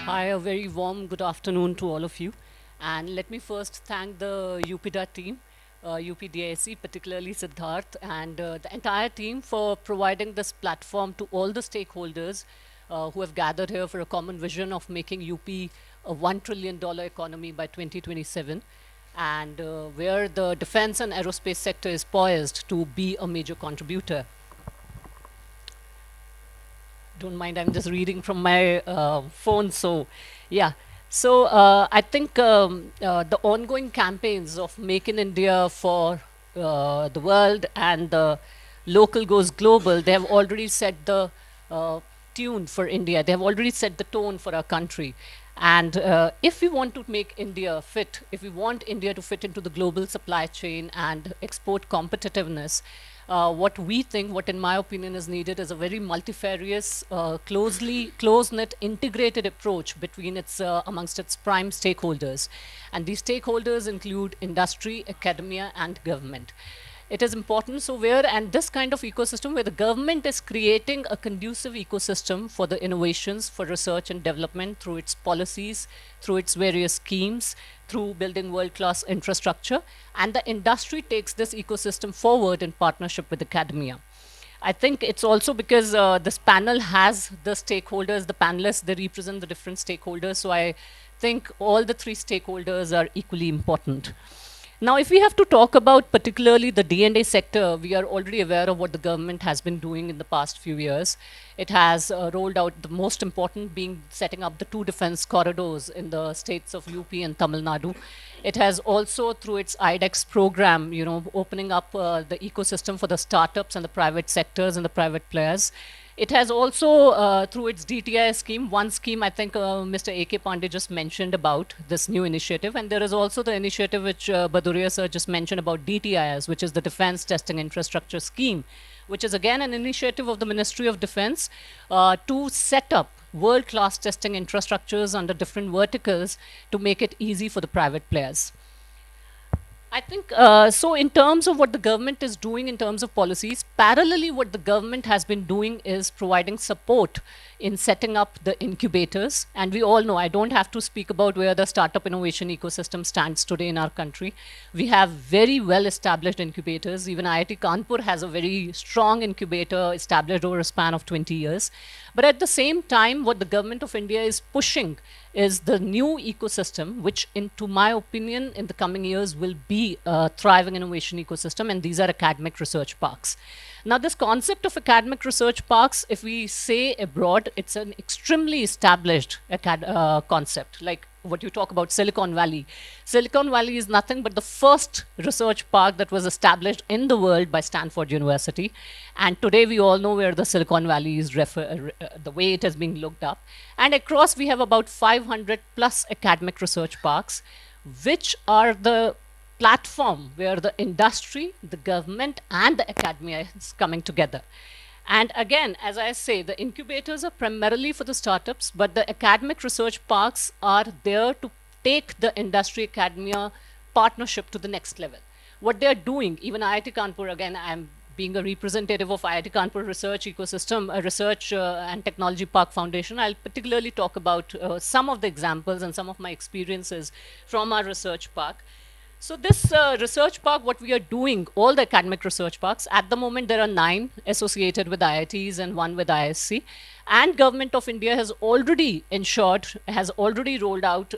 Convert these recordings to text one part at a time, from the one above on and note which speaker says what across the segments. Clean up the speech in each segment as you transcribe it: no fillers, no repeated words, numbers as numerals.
Speaker 1: Hi, a very warm good afternoon to all of you. And let me first thank the UPDA team, UPDIC, particularly Siddharth, and the entire team for providing this platform to all the stakeholders who have gathered here for a common vision of making UP a $1 trillion economy by 2027, and where the defense and aerospace sector is poised to be a major contributor. Don't mind, I'm just reading from my phone. So, yeah. So, I think the ongoing campaigns of Make in India for the world and the local goes global, they have already set the uh, tune for India. They have already set the tone for our country. And if we want to make India fit, if we want India to fit into the global supply chain and export competitiveness, what we think, what in my opinion is needed, is a very multifarious, close-knit, integrated approach between its amongst its prime stakeholders, and these stakeholders include industry, academia, and government. It is important. So where, and this kind of ecosystem where the government is creating a conducive ecosystem for the innovations, for research and development through its policies, through its various schemes, through building world-class infrastructure, and the industry takes this ecosystem forward in partnership with academia. I think it's also because this panel has the stakeholders, the panelists, they represent the different stakeholders. So I think all the three stakeholders are equally important. Now, if we have to talk about particularly the D&A sector, we are already aware of what the government has been doing in the past few years. It has rolled out the most important being setting up the two defense corridors in the states of UP and Tamil Nadu. It has also, through its IDEX program, opening up the ecosystem for the startups and the private sectors and the private players. It has also, through its DTI scheme, one scheme I think Mr. A.K. Pandey just mentioned about this new initiative. And there is also the initiative which Baduria sir just mentioned about DTIS, which is the Defense Testing Infrastructure Scheme, which is again an initiative of the Ministry of Defense to set up world-class testing infrastructures under different verticals to make it easy for the private players. I think so. In terms of what the government is doing in terms of policies, parallelly, what the government has been doing is providing support in setting up the incubators. And we all know, I don't have to speak about where the startup innovation ecosystem stands today in our country. We have very well established incubators. Even IIT Kanpur has a very strong incubator established over a span of 20 years. But at the same time, what the government of India is pushing is the new ecosystem, which, to my opinion, in the coming years will be a thriving innovation ecosystem, and these are academic research parks. Now, this concept of academic research parks, if we say abroad, it's an extremely established concept. Like what you talk about Silicon Valley. Silicon Valley is nothing but the first research park that was established in the world by Stanford University. And today we all know where the Silicon Valley is, the way it is being looked up. And across we have about 500 plus academic research parks, which are the platform where the industry, the government, and the academia is coming together. And again, as I say, the incubators are primarily for the startups, but the academic research parks are there to take the industry academia partnership to the next level. What they're doing, even IIT Kanpur, again, I'm being a representative of IIT Kanpur Research Ecosystem, Research and Technology Park Foundation, I'll particularly talk about some of the examples and some of my experiences from our research park. So this research park, what we are doing, all the academic research parks, at the moment there are 9 associated with IITs and 1 with ISC. And Government of India has already ensured, has already rolled out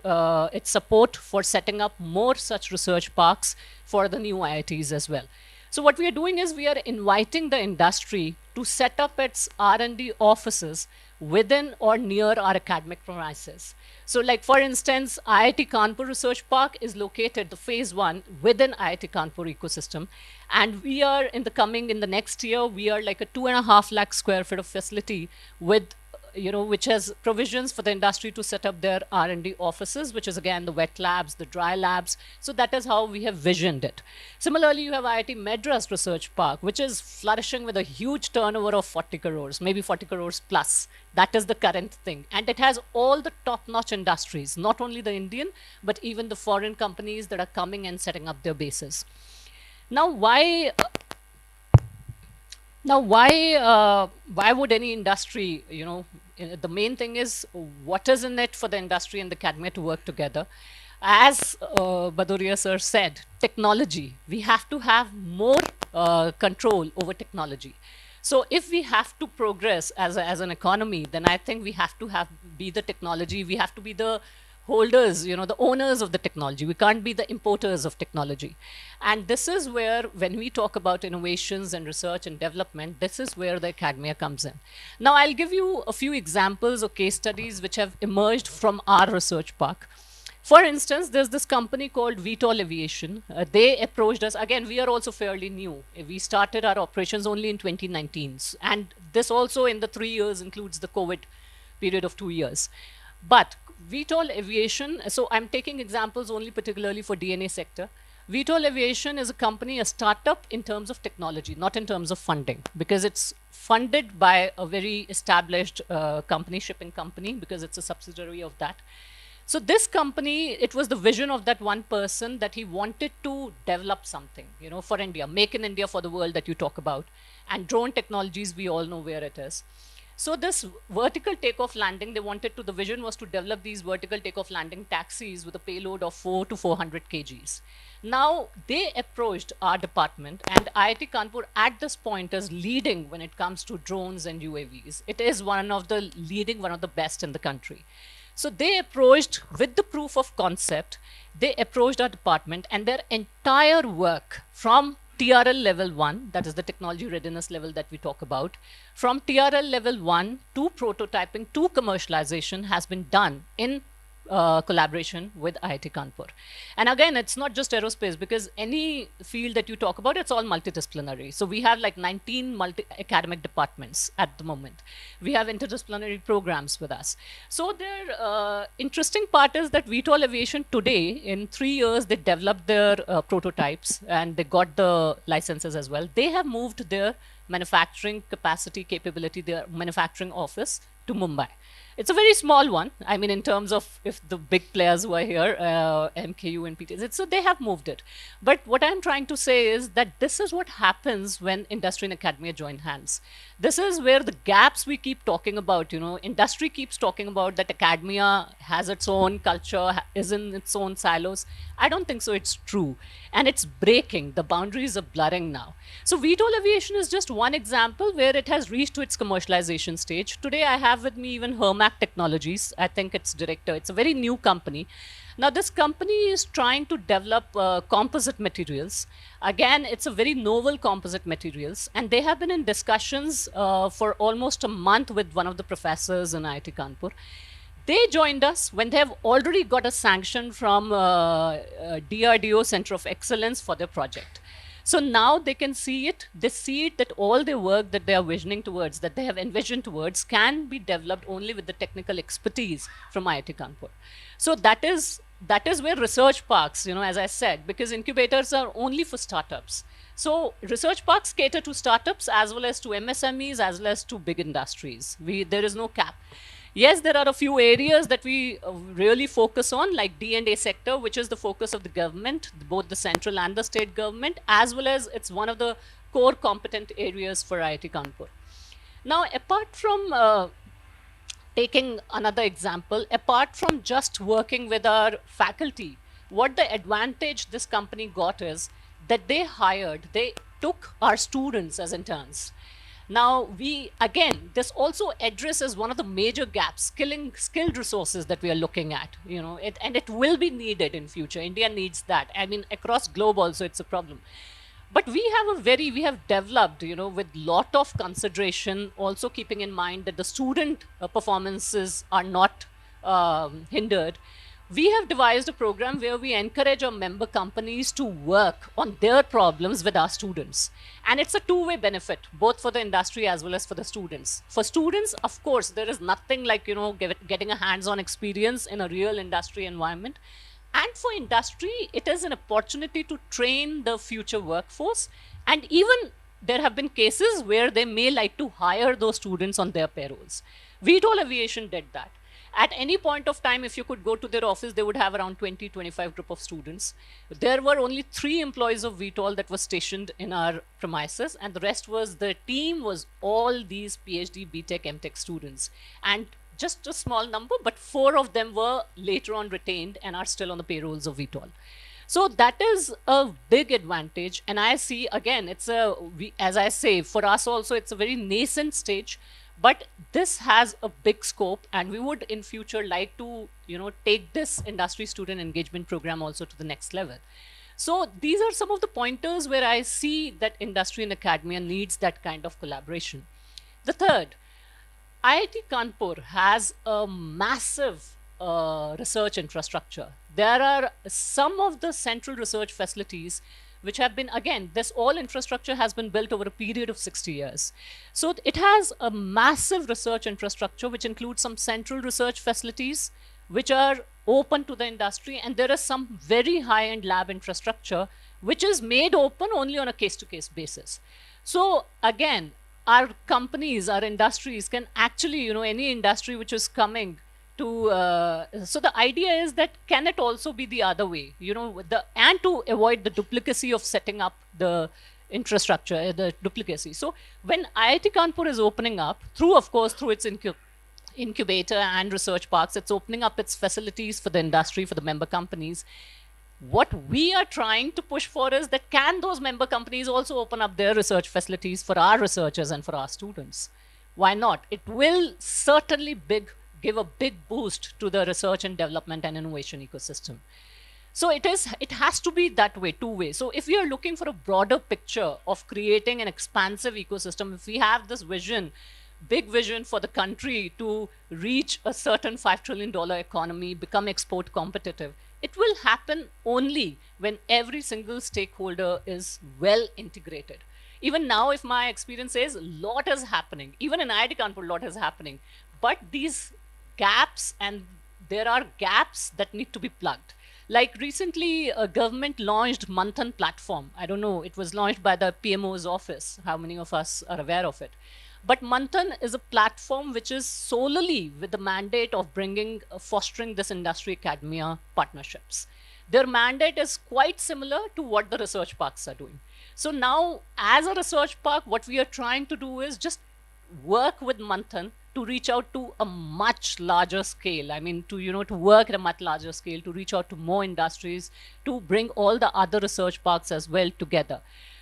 Speaker 1: its support for setting up more such research parks for the new IITs as well. So what we are doing is we are inviting the industry to set up its R&D offices within or near our academic premises. So like for instance, IIT Kanpur Research Park is located, the phase 1, within IIT Kanpur ecosystem. And we are in the next year, we are like a 2.5 lakh square feet of facility with which has provisions for the industry to set up their R&D offices, which is again the wet labs, the dry labs. So that is how we have visioned it. Similarly, you have IIT Madras Research Park, which is flourishing with a huge turnover of 40 crores, maybe 40 crores plus. That is the current thing. And it has all the top-notch industries, not only the Indian, but even the foreign companies that are coming and setting up their bases. Now, why would any industry, The main thing is what is in it for the industry and the academia to work together. As Badoria sir said, technology. We have to have more control over technology. So if we have to progress as an economy, then I think we have to be the technology. We have to be the holders, the owners of the technology. We can't be the importers of technology. And this is where, when we talk about innovations and research and development, this is where the academia comes in. Now, I'll give you a few examples of case studies which have emerged from our research park. For instance, there's this company called VTOL Aviation. They approached us. Again, we are also fairly new. We started our operations only in 2019. And this also in the 3 years includes the COVID period of 2 years. But VTOL Aviation, so I'm taking examples only particularly for DNA sector. VTOL Aviation is a company, a startup in terms of technology, not in terms of funding, because it's funded by a very established company, shipping company, because it's a subsidiary of that. So this company, it was the vision of that one person that he wanted to develop something, for India, make in India for the world that you talk about. And drone technologies, we all know where it is. So this vertical takeoff landing, the vision was to develop these vertical takeoff landing taxis with a payload of 4 to 400 kgs. Now they approached our department, and IIT Kanpur at this point is leading when it comes to drones and UAVs. It is one of the best in the country. So they approached with the proof of concept, they approached our department, and their entire work from TRL level 1, that is the technology readiness level that we talk about, from TRL level 1 to prototyping to commercialization has been done in collaboration with IIT Kanpur. And again, it's not just aerospace, because any field that you talk about, it's all multidisciplinary. So we have like 19 academic departments at the moment. We have interdisciplinary programs with us. So their interesting part is that VTOL Aviation today, in 3 years, they developed their prototypes and they got the licenses as well. They have moved their manufacturing capacity, capability, their manufacturing office to Mumbai. It's a very small one. I mean, in terms of if the big players who are here, MKU and PTS, so they have moved it. But what I'm trying to say is that this is what happens when industry and academia join hands. This is where the gaps we keep talking about, industry keeps talking about that academia has its own culture, is in its own silos. I don't think so. It's true. And it's breaking. The boundaries are blurring now. So VTOL Aviation is just one example where it has reached to its commercialization stage. Today, I have with me even Hermac Technologies. I think its director. It's a very new company. Now, this company is trying to develop composite materials. Again, it's a very novel composite materials. And they have been in discussions for almost a month with one of the professors in IIT Kanpur. They joined us when they have already got a sanction from DRDO Center of Excellence for their project. So now they can see it. They see it that all the work that they are visioning towards, that they have envisioned towards, can be developed only with the technical expertise from IIT Kanpur. So that is where research parks, as I said, because incubators are only for startups. So research parks cater to startups as well as to MSMEs as well as to big industries. There is no cap. Yes, there are a few areas that we really focus on, like D&A sector, which is the focus of the government, both the central and the state government, as well as it's one of the core competent areas for IIT Kanpur. Now, apart from taking another example, apart from just working with our faculty, what the advantage this company got is that they took our students as interns. Now, this also addresses one of the major gaps, skilled resources that we are looking at, and it will be needed in future. India needs that. I mean, across globe also, it's a problem. But we have developed, with lot of consideration, also keeping in mind that the student performances are not hindered. We have devised a program where we encourage our member companies to work on their problems with our students. And it's a two-way benefit, both for the industry as well as for the students. For students, of course, there is nothing like, getting a hands-on experience in a real industry environment. And for industry, it is an opportunity to train the future workforce. And even there have been cases where they may like to hire those students on their payrolls. VTOL Aviation did that. At any point of time, if you could go to their office, they would have around 20, 25 group of students. There were only 3 employees of VTOL that were stationed in our premises, and the rest was the team was all these PhD, BTech, MTech students. And just a small number, but 4 of them were later on retained and are still on the payrolls of VTOL. So that is a big advantage. And I see, again, as I say, for us also, it's a very nascent stage, but this has a big scope, and we would in future like to, take this industry student engagement program also to the next level. So these are some of the pointers where I see that industry and academia needs that kind of collaboration. The third, IIT Kanpur has a massive research infrastructure. There are some of the central research facilities which have been, again, this all infrastructure has been built over a period of 60 years. So it has a massive research infrastructure, which includes some central research facilities, which are open to the industry. And there is some very high-end lab infrastructure, which is made open only on a case-to-case basis. So again, our companies, our industries can actually, any industry which is coming to, so the idea is that can it also be the other way, and to avoid the duplicacy of setting up the infrastructure, the duplicacy. So when IIT Kanpur is opening up, of course, through its incubator and research parks, it's opening up its facilities for the industry, for the member companies. What we are trying to push for is that can those member companies also open up their research facilities for our researchers and for our students? Why not? It will certainly give a big boost to the research and development and innovation ecosystem. So it has to be that way, two-way. So if we are looking for a broader picture of creating an expansive ecosystem, if we have this vision, big vision for the country to reach a certain $5 trillion economy, become export competitive, it will happen only when every single stakeholder is well integrated. Even now, if my experience says, a lot is happening. Even in IIT Kanpur, a lot is happening. But these gaps, and there are gaps that need to be plugged. Like recently, a government launched Manthan platform. I don't know, it was launched by the PMO's office. How many of us are aware of it? But Manthan is a platform which is solely with the mandate of fostering this industry academia partnerships. Their mandate is quite similar to what the research parks are doing. So now, as a research park, what we are trying to do is just work with Manthan to reach out to a much larger scale. I mean, to work at a much larger scale, to reach out to more industries, to bring all the other research parks as well together.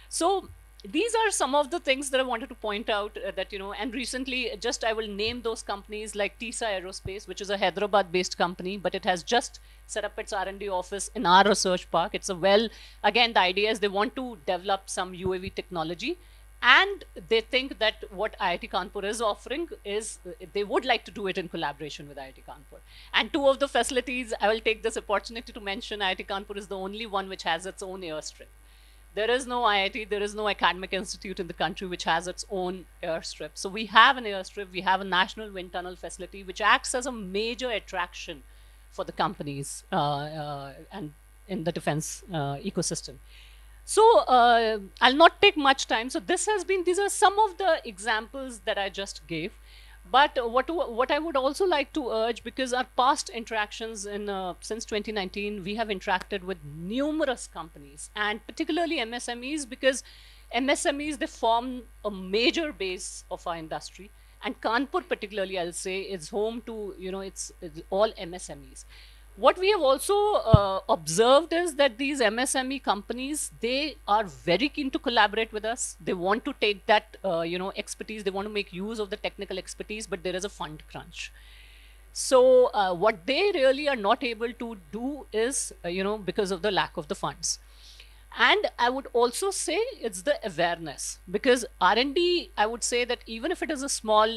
Speaker 1: So these are some of the things that I wanted to point out that, and recently just I will name those companies like TISA Aerospace, which is a Hyderabad-based company, but it has just set up its R&D office in our research park. It's again, the idea is they want to develop some UAV technology. And they think that what IIT Kanpur is offering is, they would like to do it in collaboration with IIT Kanpur. And 2 of the facilities, I will take this opportunity to mention, IIT Kanpur is the only one which has its own airstrip. There is no IIT, there is no academic institute in the country which has its own airstrip. So we have an airstrip, we have a national wind tunnel facility, which acts as a major attraction for the companies and in the defense ecosystem. So I'll not take much time. So these are some of the examples that I just gave. But what I would also like to urge, because our past interactions since 2019, we have interacted with numerous companies, and particularly MSMEs, because MSMEs, they form a major base of our industry. And Kanpur particularly, I'll say, is home to, it's all MSMEs. What we have also observed is that these MSME companies, they are very keen to collaborate with us. They want to take that, expertise. They want to make use of the technical expertise, but there is a fund crunch. So what they really are not able to do is, because of the lack of the funds. And I would also say it's the awareness, because R&D, I would say that even if it is a small,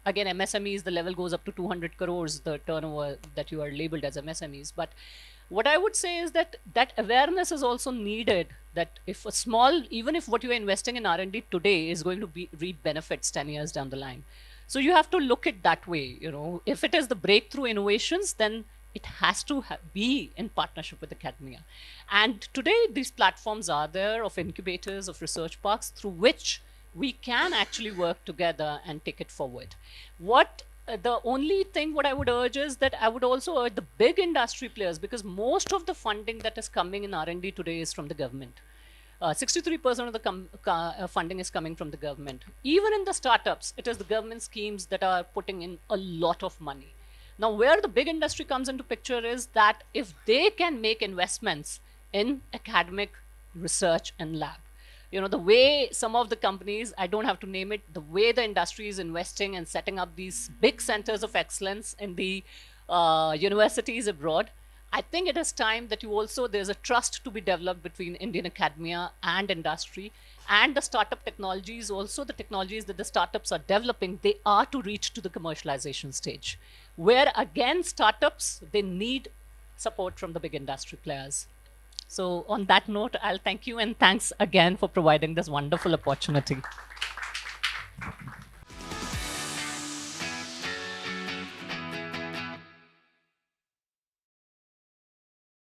Speaker 1: again, MSMEs, the level goes up to 200 crores, the turnover that you are labeled as MSMEs. But what I would say is that awareness is also needed, that if even if what you are investing in R&D today is going to reap benefits 10 years down the line. So you have to look at that way, if it is the breakthrough innovations, then it has to be in partnership with academia. And today, these platforms are there of incubators, of research parks, through which we can actually work together and take it forward. What the only thing what I would urge is that I would also urge the big industry players, because most of the funding that is coming in R&D today is from the government. 63% of the funding is coming from the government. Even in the startups, it is the government schemes that are putting in a lot of money. Now, where the big industry comes into picture is that if they can make investments in academic research and lab, the way some of the companies, I don't have to name it, the way the industry is investing and setting up these big centers of excellence in the universities abroad, I think it is time that there's a trust to be developed between Indian academia and industry, and the startup technologies, also the technologies that the startups are developing, they are to reach to the commercialization stage, where again, startups, they need support from the big industry players. So, on that note, I'll thank you, and thanks again for providing this wonderful opportunity.